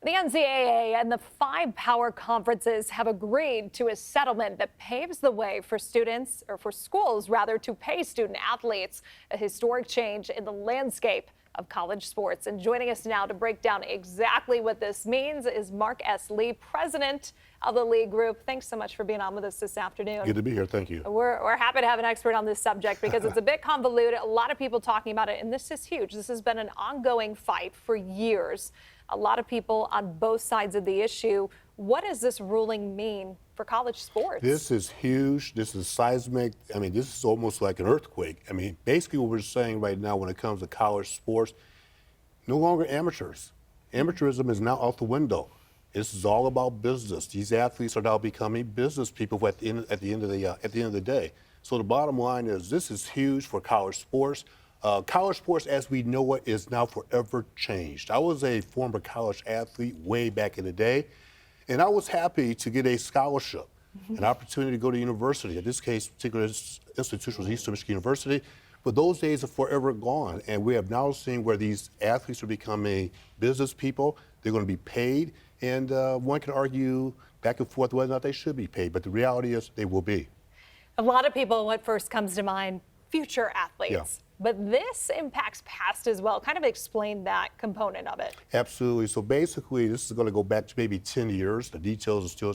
The Ncaa and the 5 power conferences have agreed to a settlement that paves the way for students, or for schools rather, to pay student athletes, a historic change in the landscape of college sports. And joining us now to break down exactly what this means is Mark S. Lee, president of the league group. Thanks so much for being on with us this afternoon. Good to be here. Thank you. We're happy to have an expert on this subject because it's a bit convoluted. A lot of people talking about it, and this is huge. This has been an ongoing fight for years. A lot of people on both sides of the issue. What does this ruling mean for college sports? This is huge. This is seismic. I mean, this is almost like an earthquake. I mean, basically what we're saying right now when it comes to college sports, no longer amateurs. Amateurism is now out the window. This is all about business. These athletes are now becoming business people at the end of the day. So the bottom line is this is huge for college sports. College sports as we know it is now forever changed. I was a former college athlete way back in the day, and I was happy to get a scholarship, an opportunity to go to university. In this case, particular institution was Eastern Michigan University, but those days are forever gone. And we have now seen where these athletes are becoming business people. They're going to be paid, and one can argue back and forth whether or not they should be paid, but the reality is they will be. A lot of people, what first comes to mind, future athletes. Yeah. But this impacts past as well. Kind of explain that component of it. Absolutely. So basically, this is going to go back to maybe 10 years. The details are still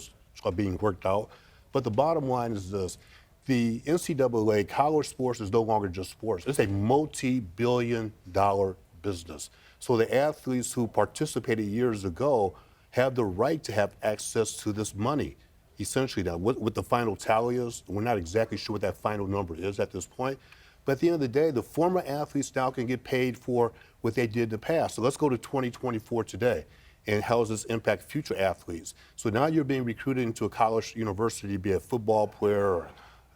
being worked out. But the bottom line is this. The NCAA, college sports is no longer just sports. It's a multi-billion-dollar business. So the athletes who participated years ago have the right to have access to this money. Essentially now, what the final tally is, we're not exactly sure what that final number is at this point. But at the end of the day, the former athletes now can get paid for what they did in the past. So let's go to 2024 today. And how does this impact future athletes? So now you're being recruited into a college university, be a football player, or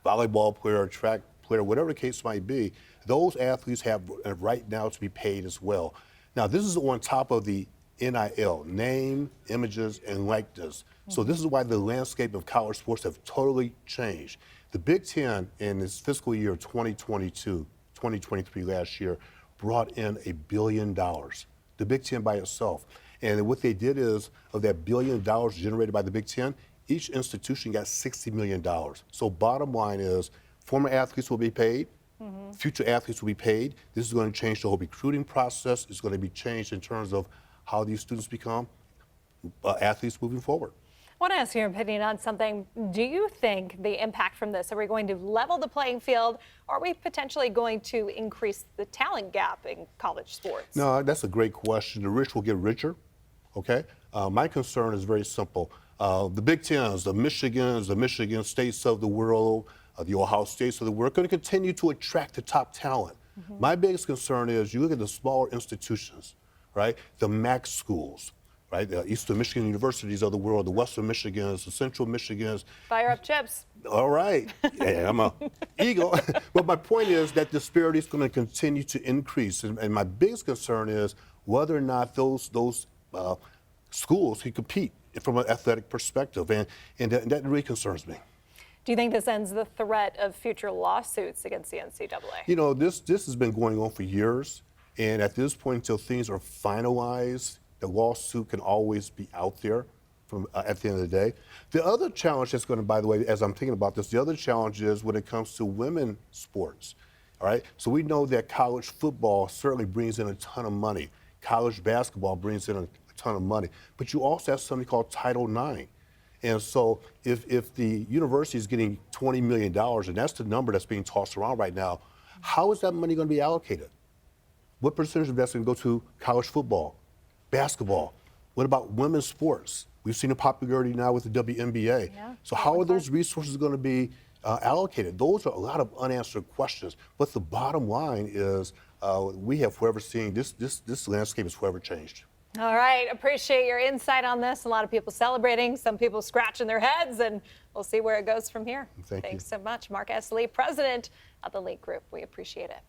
volleyball player, or track player, whatever the case might be. Those athletes have a right now to be paid as well. Now, this is on top of the NIL, name, images, and likeness. So this is why the landscape of college sports have totally changed. The Big Ten in this fiscal year 2022, 2023 last year, brought in $1 billion, the Big Ten by itself. And what they did is, of that $1 billion generated by the Big Ten, each institution got $60 million. So bottom line is, former athletes will be paid, future athletes will be paid. This is going to change the whole recruiting process. It's going to be changed in terms of how these students become athletes moving forward. I want to ask your opinion on something. Do you think the impact from this, are we going to level the playing field, or are we potentially going to increase the talent gap in college sports? No, that's a great question. The rich will get richer, okay? My concern is very simple. The Big Tens, the Michigans, the Michigan States of the world, the Ohio States of the world, are going to continue to attract the top talent. My biggest concern is you look at the smaller institutions, right? The MAC schools, right? The Eastern Michigan Universities of the world, the Western Michigans, the Central Michigans. Fire up chips. All right. Yeah, I'm an eagle. But my point is that disparity is going to continue to increase. And my biggest concern is whether or not those schools can compete from an athletic perspective. And that really concerns me. Do you think this ends the threat of future lawsuits against the NCAA? You know, this has been going on for years. And at this point, until things are finalized, the lawsuit can always be out there at the end of the day. The other challenge that's going to, by the way, as I'm thinking about this, the other challenge is when it comes to women's sports, all right? So we know that college football certainly brings in a ton of money. College basketball brings in a ton of money. But you also have something called Title IX. And so if the university is getting $20 million, and that's the number that's being tossed around right now, how is that money going to be allocated? What percentage of that's going to go to college football, basketball? What about women's sports? We've seen the popularity now with the WNBA. Yeah, so how are those resources going to be allocated? Those are a lot of unanswered questions. But the bottom line is we have forever seen this landscape has forever changed. All right, appreciate your insight on this. A lot of people celebrating, some people scratching their heads, and we'll see where it goes from here. Thanks so much. Mark S. Lee, president of the league group. We appreciate it.